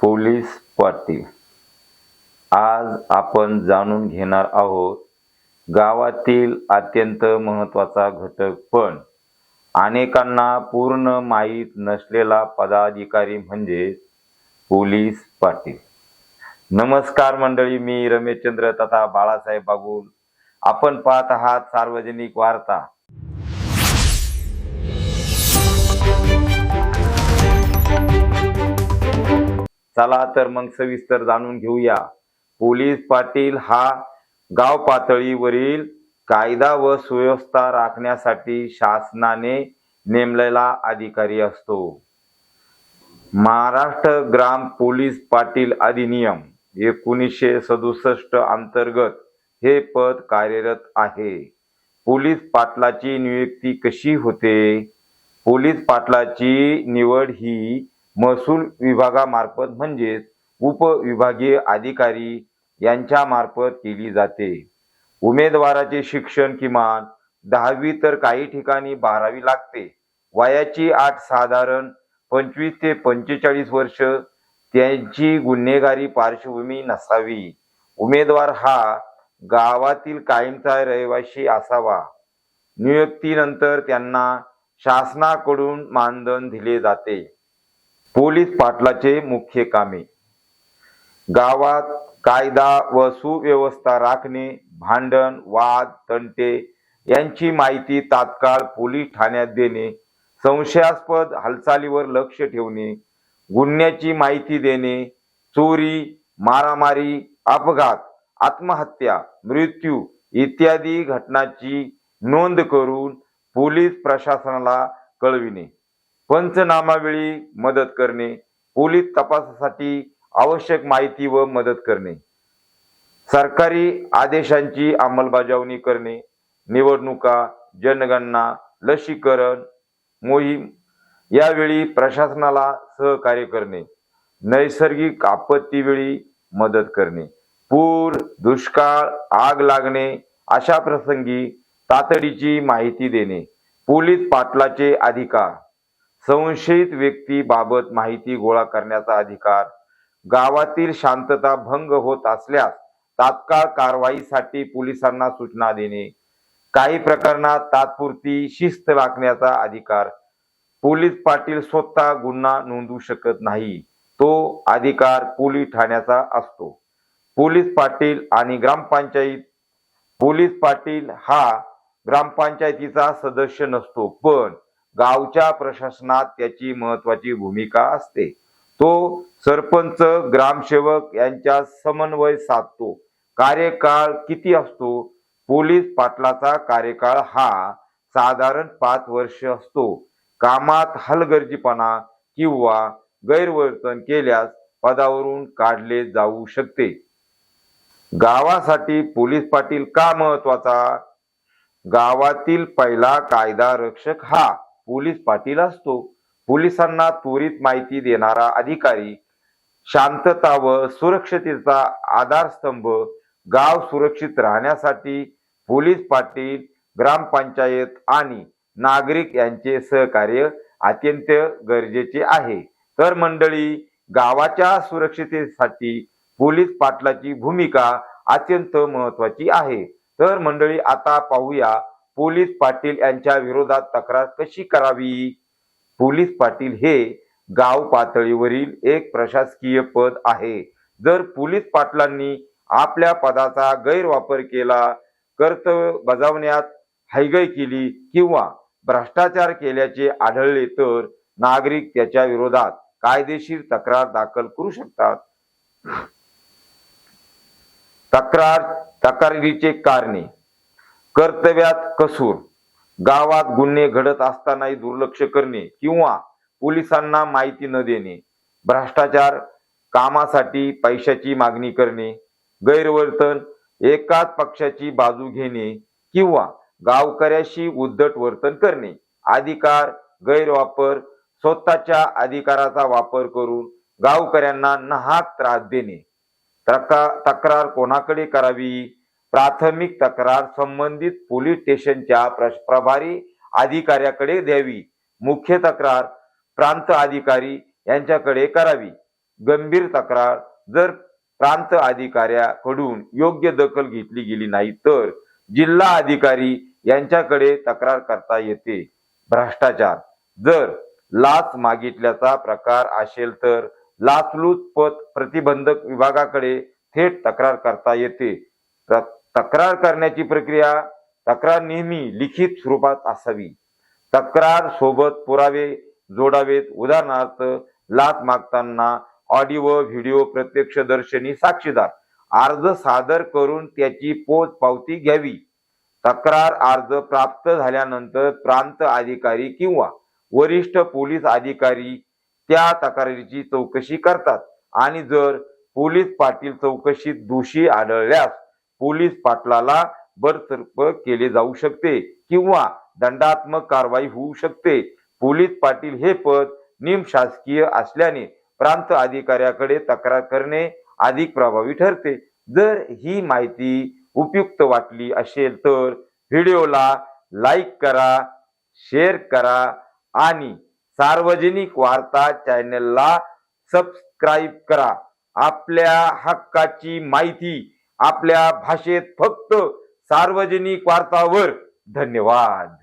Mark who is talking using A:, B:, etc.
A: Police Patil. आज आपण जाणून घेणार आहोत गावातील अत्यंत महत्त्वाचा घटक पण अनेकांना पूर्ण माहीत नसलेला पदाधिकारी म्हणजे पोलीस पाटील. नमस्कार मंडळी, मी रमेशचंद्र तथा बाळासाहेब बागुल. आपण पाहत आहात सार्वजनिक वार्ता. चला तर मग सविस्तर जाणून घेऊया. पोलीस पाटील हा गाव पातळीवरील कायदा व सुव्यवस्था राखण्यासाठी शासनाने नेमलेला अधिकारी असतो. महाराष्ट्र ग्राम पोलीस पाटील अधिनियम 1967 अंतर्गत हे पद कार्यरत आहे. पोलीस पाटलाची नियुक्ती कशी होते? पोलीस पाटलाची निवड ही महसूल विभागामार्फत म्हणजेच उपविभागीय अधिकारी यांच्या मार्फत केली जाते. उमेदवाराचे शिक्षण किमान 10वी तर काही ठिकाणी 12वी लागते. वयाची अट साधारण 25 ते 45 वर्ष. त्यांची गुन्हेगारी पार्श्वभूमी नसावी. उमेदवार हा गावातील कायमचा रहिवासी असावा. नियुक्तीनंतर त्यांना शासनाकडून मानधन दिले जाते. पोलीस पाटलाचे मुख्य कामे: गावात कायदा व सुव्यवस्था राखणे, भांडण, वाद, तंटे यांची माहिती तात्काळ पोलीस ठाण्यात देणे, संशयास्पद हालचालीवर लक्ष ठेवणे, गुन्ह्याची माहिती देणे, चोरी, मारामारी, अपघात, आत्महत्या, मृत्यू इत्यादी घटनांची नोंद करून पोलीस प्रशासनाला कळविणे, पंचनामावेळी मदत करणे, पोलीस तपासासाठी आवश्यक माहिती व मदत करणे, सरकारी आदेशांची अंमलबजावणी करणे, निवडणुका, जनगणना, लसीकरण मोहीम यावेळी प्रशासनाला सहकार्य करणे, नैसर्गिक आपत्तीवेळी मदत करणे, पूर, दुष्काळ, आग लागणे अशा प्रसंगी तातडीची माहिती देणे. पोलीस पाटलाचे अधिकार: संशयित व्यक्तीबाबत माहिती गोळा करण्याचा अधिकार, गावातील शांतता भंग होत असल्यास तात्काळ कारवाईसाठी पोलिसांना सूचना देणे, काही प्रकरणात तात्पुरती शिस्त राखण्याचा अधिकार. पोलीस पाटील स्वतः गुन्हा नोंदवू शकत नाही, तो अधिकार पोलीस ठाण्याचा असतो. पोलीस पाटील आणि ग्रामपंचायत: पोलीस पाटील हा ग्रामपंचायतीचा सदस्य नसतो, पण गावच्या प्रशासनात त्याची महत्वाची भूमिका असते. तो सरपंच, ग्रामसेवक यांच्या समन्वय साधतो. कार्यकाळ किती असतो? पोलीस पाटलाचा कार्यकाळ हा साधारण 5 वर्ष असतो. कामात हलगर्जीपणा किंवा गैरवर्तन केल्यास पदावरून काढले जाऊ शकते. गावासाठी पोलीस पाटील का महत्वाचा? गावातील पहिला कायदा रक्षक हा पोलीस पाटील असतो. पोलिसांना त्वरित माहिती देणारा अधिकारी, शांतता व सुरक्षतेचा आधारस्तंभ. गाव सुरक्षित राहण्यासाठी पोलीस पाटील, ग्रामपंचायत आणि नागरिक यांचे सहकार्य अत्यंत गरजेचे आहे. तर मंडळी, गावाच्या सुरक्षिततेसाठी पोलीस पाटलाची भूमिका अत्यंत महत्वाची आहे. तर मंडळी, आता पाहूया पोलीस पाटील यांच्या विरोधात तक्रार कशी करावी. पोलीस पाटील हे गाव पातळीवरील एक प्रशासकीय पद आहे. जर पोलीस पाटलांनी आपल्या पदाचा गैरवापर केला, कर्तव्य बजावण्यात हयगय केली किंवा भ्रष्टाचार केल्याचे आढळले तर नागरिक त्याच्या विरोधात कायदेशीर तक्रार दाखल करू शकतात. तक्रारीचे कारणे: कर्तव्यात कसूर, गावात गुन्हे घडत असतानाही दुर्लक्ष करणे किंवा पोलिसांना माहिती न देणे, भ्रष्टाचार, कामासाठी पैशाची मागणी करणे, गैरवर्तन, एकाच पक्षाची बाजू घेणे किंवा गावकऱ्याशी उद्धट वर्तन करणे, अधिकार गैरवापर, स्वतःच्या अधिकाराचा वापर करून गावकऱ्यांना नाहक त्रास देणे. तक्रार कोणाकडे करावी? प्राथमिक तक्रार संबंधित पोलीस स्टेशनच्या प्रभारी अधिकाऱ्याकडे द्यावी. मुख्य तक्रार प्रांत अधिकारी यांच्याकडे करावी. गंभीर तक्रार जर प्रांत अधिकाऱ्याकडून योग्य दखल घेतली गेली नाही तर जिल्हा अधिकारी यांच्याकडे तक्रार करता येते. भ्रष्टाचार जर लाच मागितल्याचा प्रकार असेल तर लाचलुचपत प्रतिबंधक विभागाकडे थेट तक्रार करता येते. तक्रार करण्याची प्रक्रिया तक्रार नेहमी लिखित स्वरूपात असावी. तक्रार सोबत पुरावे जोडावेत. उदाहरणार्थ लाच मागताना ऑडिओ व व्हिडिओ प्रत्यक्षदर्शनी साक्षीदार अर्ज सादर करून त्याची पोच पावती घ्यावी. तक्रार अर्ज प्राप्त झाल्यानंतर प्रांत अधिकारी किंवा वरिष्ठ पोलीस अधिकारी त्या तक्रारीची चौकशी करतात आणि जर पोलीस पाटील चौकशीत दोषी आढळल्यास पोलीस पाटलाला बरतर्फ केले जाऊ शकते किंवा दंडात्मक कारवाई होऊ शकते. पोलीस पाटील हे पद निमशासकीय असल्याने प्रांत अधिकाऱ्याकडे तक्रार करणे अधिक प्रभावी ठरते. जर ही माहिती उपयुक्त वाटली असेल तर व्हिडिओला लाईक करा, शेअर करा आणि सार्वजनिक वार्ता चॅनलला सबस्क्राईब करा. आपल्या हक्काची माहिती आपल्या भाषेत फक्त सार्वजनिक वार्तावर. धन्यवाद.